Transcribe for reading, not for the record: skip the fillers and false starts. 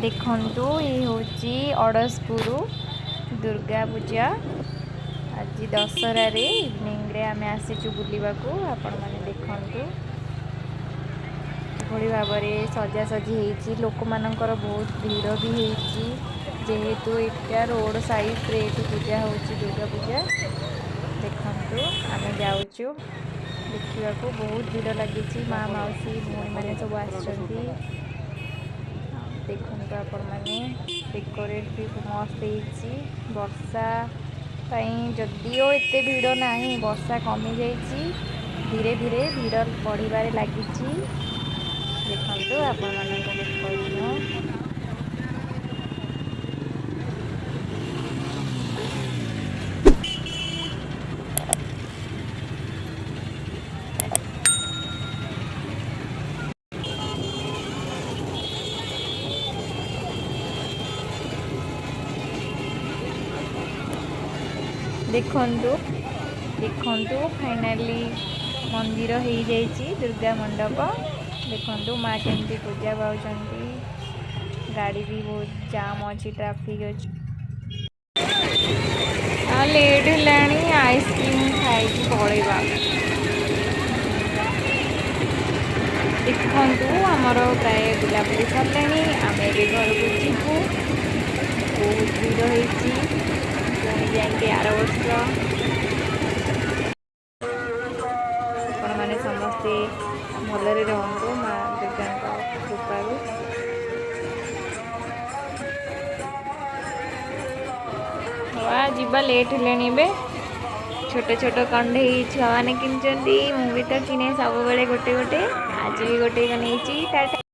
देखंतु ये होची अड़सपुर दुर्गा पूजा। आज दशहरा रे इवनिंग रे आमे आसीचु बुलिबाकू। आपण माने देखंतु भली भाव में सजासजी होती लोक मानकर बहुत भीड़ भी होती जेहेतु इटा रोड साइड रे पूजा होची दुर्गा पूजा। देखंतु आमे जाउचु देखा बहुत भीड़ लगी माँ मौसी भौणी मैंने सब आसछंती। देखंतु आपण माने डेकोरेट भी मस्त होती वर्षा जदिओ एते भीड़ नहीं वर्षा कमी जाइए धीरे धीरे भीड़ बढ़िबारे लागिची। देखंतु आपण मानक देखौछु देखंतु देखंतु फाइनाली मंदिर हो जाइए दुर्गा मंडप। देखंतु माँ केमती पूजा पाउछंती गाड़ी भी बहुत जाम अच्छी ट्रैफिक अच्छी लेट है आइसक्रीम खाई पलैबा। देखंतु आमर प्राय बुलाबुली सरले आम घर को जीवु बहुत भीड़ होती पुणी जाके आर वर्ष आपण मैंने समस्ते भलरे रहतु माँ दुर्गा कृपारू। हाँ जीवा लेट है छोट छोट कंडे छुआ मैंने किनी मुझे तो किने सब बेले गोटे गोटे आज भी गोटे नहीं।